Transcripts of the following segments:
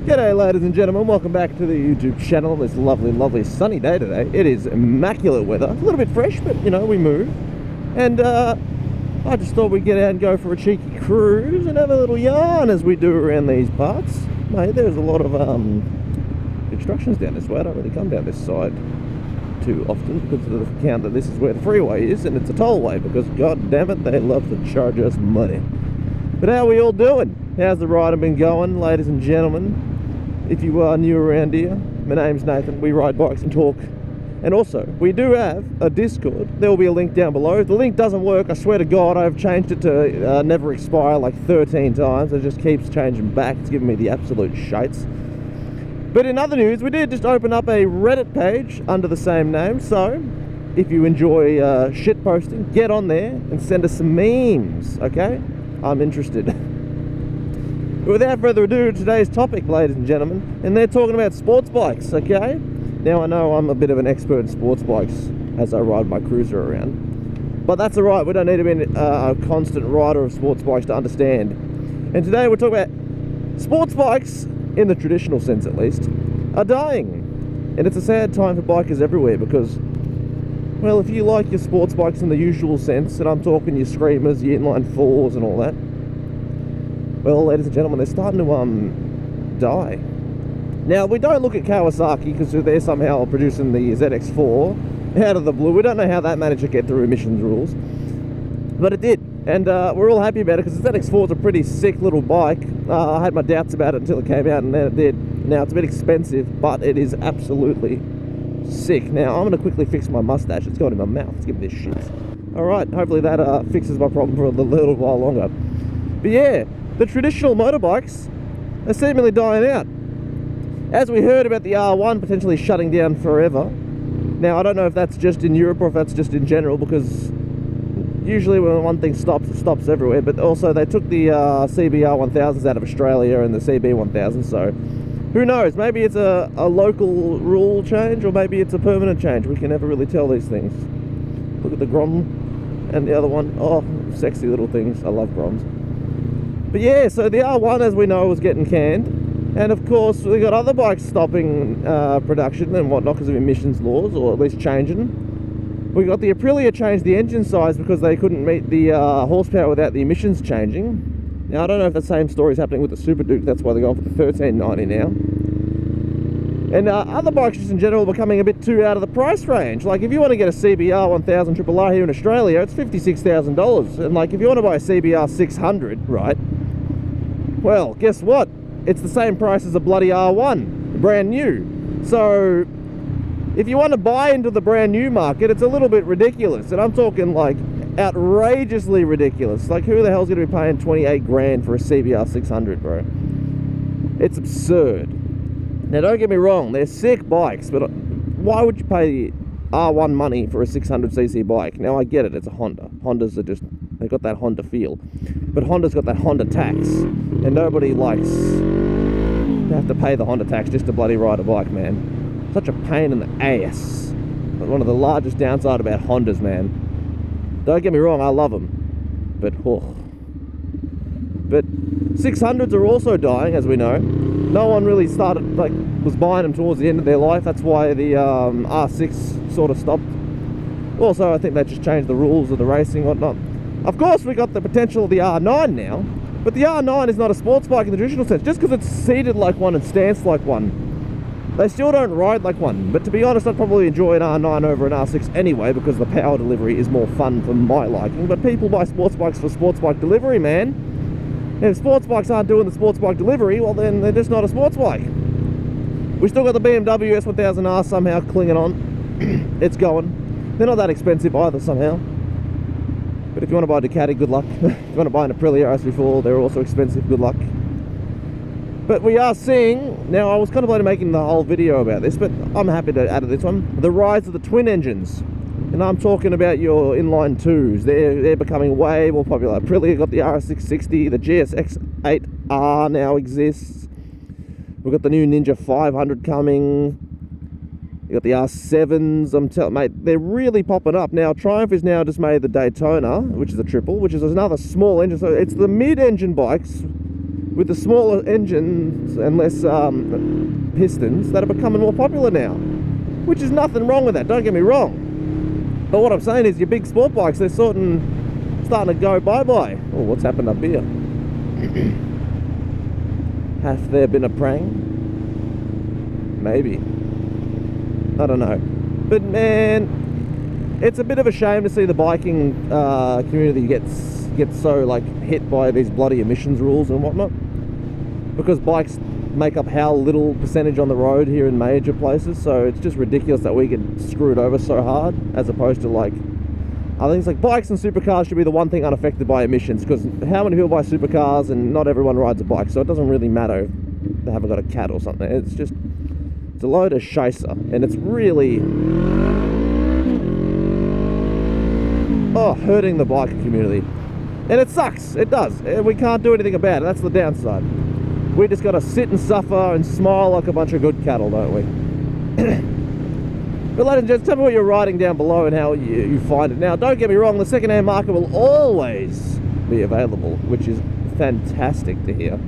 G'day ladies and gentlemen, welcome back to the YouTube channel. This lovely sunny day today. It is immaculate weather, a little bit fresh, but you know, we move. And I just thought we'd get out and go for a cheeky cruise and have a little yarn as we do around these parts. Mate, there's a lot of constructions down this way. I don't really come down this side too often because of the count that this is where the freeway is and it's a tollway, because god damn it, they love to charge us money. But how are we all doing? How's the riding been going, ladies and gentlemen? If you are new around here, my name's Nathan. We ride bikes and talk. And also, we do have a Discord. There will be a link down below. If the link doesn't work, I swear to God, I've changed it to never expire like 13 times. It just keeps changing back. It's giving me the absolute shites. But in other news, we did just open up a Reddit page under the same name. So, if you enjoy shit posting, get on there and send us some memes, okay? I'm interested. But without further ado, today's topic, ladies and gentlemen, and they're talking about sports bikes, okay? Now, I know I'm a bit of an expert in sports bikes as I ride my cruiser around, but that's alright. We don't need to be a constant rider of sports bikes to understand. And today we're talking about sports bikes, in the traditional sense at least, are dying. And it's a sad time for bikers everywhere because, well, if you like your sports bikes in the usual sense, and I'm talking your screamers, your inline 4s and all that, well, ladies and gentlemen, they're starting to die. Now, we don't look at Kawasaki because they're somehow producing the ZX4 out of the blue. We don't know how that managed to get through emissions rules, but it did. And we're all happy about it because the ZX4 is a pretty sick little bike. I had my doubts about it until it came out, and then it did. Now, it's a bit expensive, but it is absolutely sick. Now, I'm going to quickly fix my mustache. It's got in my mouth. Let's give me this shit. Alright, hopefully that fixes my problem for a little while longer. But yeah, the traditional motorbikes are seemingly dying out. As we heard about the R1 potentially shutting down forever. Now, I don't know if that's just in Europe or if that's just in general, because usually when one thing stops, it stops everywhere. But also they took the CBR 1000s out of Australia and the CB 1000, so who knows? Maybe it's a local rule change, or maybe it's a permanent change. We can never really tell these things. Look at the Grom and the other one. Oh, sexy little things. I love Groms. But yeah, so the R1, as we know, was getting canned. And of course, we got other bikes stopping production and whatnot because of emissions laws, or at least changing. We got the Aprilia changed the engine size because they couldn't meet the horsepower without the emissions changing. Now, I don't know if the same story is happening with the Super Duke. That's why they're going for the 1390 now. And other bikes just in general are becoming a bit too out of the price range. Like, if you want to get a CBR 1000 RRR here in Australia, it's $56,000. And like, if you want to buy a CBR 600, right? Well, guess what? It's the same price as a bloody R1, brand new. So, if you want to buy into the brand new market, it's a little bit ridiculous. And I'm talking like outrageously ridiculous. Like, who the hell's going to be paying 28 grand for a CBR 600, bro? It's absurd. Now, don't get me wrong, they're sick bikes, but why would you pay R1 money for a 600cc bike? Now, I get it, it's a Honda. Hondas are just, they got that Honda feel. But Honda's got that Honda tax, and nobody likes to have to pay the Honda tax just to bloody ride a bike, man. Such a pain in the ass. One of the largest downside about Hondas, man. Don't get me wrong, I love them, but oh. But 600s are also dying, as we know. No one really was buying them towards the end of their life. That's why the R6 sort of stopped. Also, I think they just changed the rules of the racing and whatnot. Of course, we got the potential of the R9 now, but the R9 is not a sports bike in the traditional sense. Just because it's seated like one and stance like one, they still don't ride like one. But to be honest, I'd probably enjoy an R9 over an R6 anyway, because the power delivery is more fun for my liking. But people buy sports bikes for sports bike delivery, man. And if sports bikes aren't doing the sports bike delivery, well then they're just not a sports bike. We still got the BMW S1000R somehow clinging on. It's going. They're not that expensive either somehow. But if you want to buy a Ducati, good luck. If you want to buy an Aprilia, as before, they're also expensive, good luck. But we are seeing, now I was contemplating making the whole video about this, but I'm happy to add to this one, the rise of the twin engines. And I'm talking about your inline 2s. They're becoming way more popular. Aprilia got the RS660, the GSX-8R now exists. We've got the new Ninja 500 coming. You got the R7s. I'm telling, mate, they're really popping up now. Triumph is now just made the Daytona, which is a triple, which is another small engine. So it's the mid-engine bikes with the smaller engines and less pistons that are becoming more popular now, which is nothing wrong with that, don't get me wrong. But what I'm saying is your big sport bikes, they're starting to go bye-bye. Oh, what's happened up here? Have there been a prank? Maybe. I don't know. But man, it's a bit of a shame to see the biking community gets so like hit by these bloody emissions rules and whatnot, because bikes make up how little percentage on the road here in major places. So it's just ridiculous that we get screwed over so hard, as opposed to like other things. Like bikes and supercars should be the one thing unaffected by emissions, because how many people buy supercars and not everyone rides a bike, so it doesn't really matter if they haven't got a cat or something. It's a load of shicer, and it's really hurting the biker community. And it sucks, it does. We can't do anything about it, that's the downside. We just gotta sit and suffer and smile like a bunch of good cattle, don't we? But ladies and gents, tell me what you're riding down below and how you find it. Now, don't get me wrong, the second-hand market will always be available, which is fantastic to hear.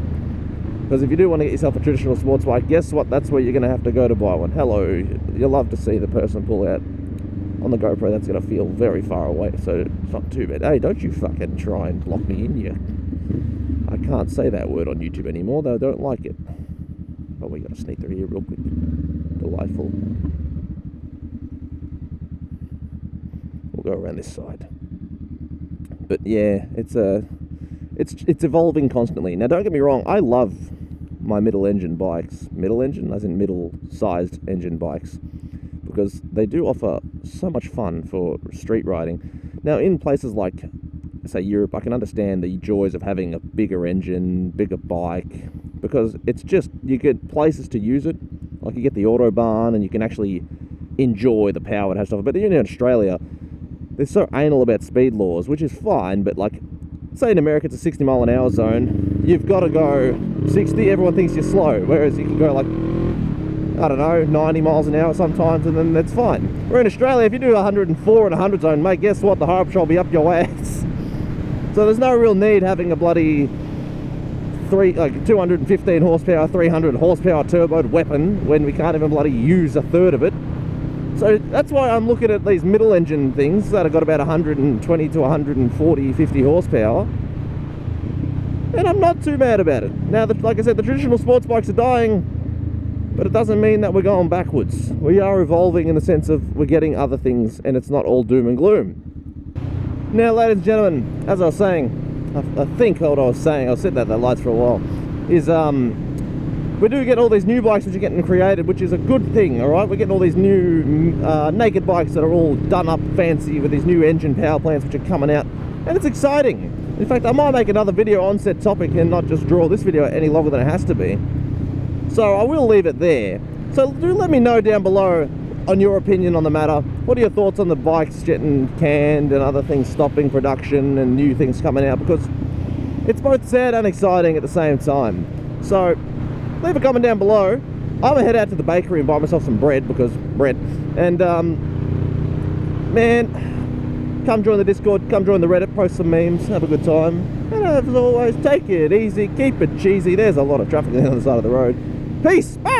Because if you do want to get yourself a traditional sports bike, guess what? That's where you're going to have to go to buy one. Hello. You'll love to see the person pull out on the GoPro. That's going to feel very far away, so it's not too bad. Hey, don't you fucking try and block me in, you. I can't say that word on YouTube anymore, though I don't like it. Oh, we got to sneak through here real quick. Delightful. We'll go around this side. But yeah, it's evolving constantly. Now, don't get me wrong, I love my middle engine bikes. Middle engine, as in middle-sized engine bikes, because they do offer so much fun for street riding. Now, in places like, say, Europe, I can understand the joys of having a bigger engine, bigger bike, because it's just, you get places to use it. Like, you get the Autobahn, and you can actually enjoy the power it has to offer. But in Australia, they're so anal about speed laws, which is fine, but like, say in America it's a 60 mile an hour zone, you've got to go 60, everyone thinks you're slow, whereas you can go like, I don't know, 90 miles an hour sometimes, and then that's fine. Where in Australia, if you do 104 and 100 zone, mate, guess what, the Highway Patrol will be up your ass. So there's no real need having a bloody 215 horsepower, 300 horsepower turboed weapon when we can't even bloody use a third of it. So that's why I'm looking at these middle engine things that have got about 120 to 140, 50 horsepower. And I'm not too mad about it. Now, like I said, the traditional sports bikes are dying, but it doesn't mean that we're going backwards. We are evolving in the sense of we're getting other things, and it's not all doom and gloom. Now, ladies and gentlemen, as I was saying, I think what I was saying, I've said that the lights for a while, is we do get all these new bikes which are getting created, which is a good thing, alright? We're getting all these new naked bikes that are all done up fancy with these new engine power plants which are coming out, and it's exciting. In fact, I might make another video on said topic and not just draw this video any longer than it has to be. So I will leave it there. So do let me know down below on your opinion on the matter. What are your thoughts on the bikes getting canned and other things stopping production and new things coming out? Because it's both sad and exciting at the same time. So leave a comment down below. I'm gonna head out to the bakery and buy myself some bread, because bread. And man, come join the Discord, come join the Reddit, post some memes, have a good time. And as always, take it easy, keep it cheesy. There's a lot of traffic on the other side of the road. Peace! Bye!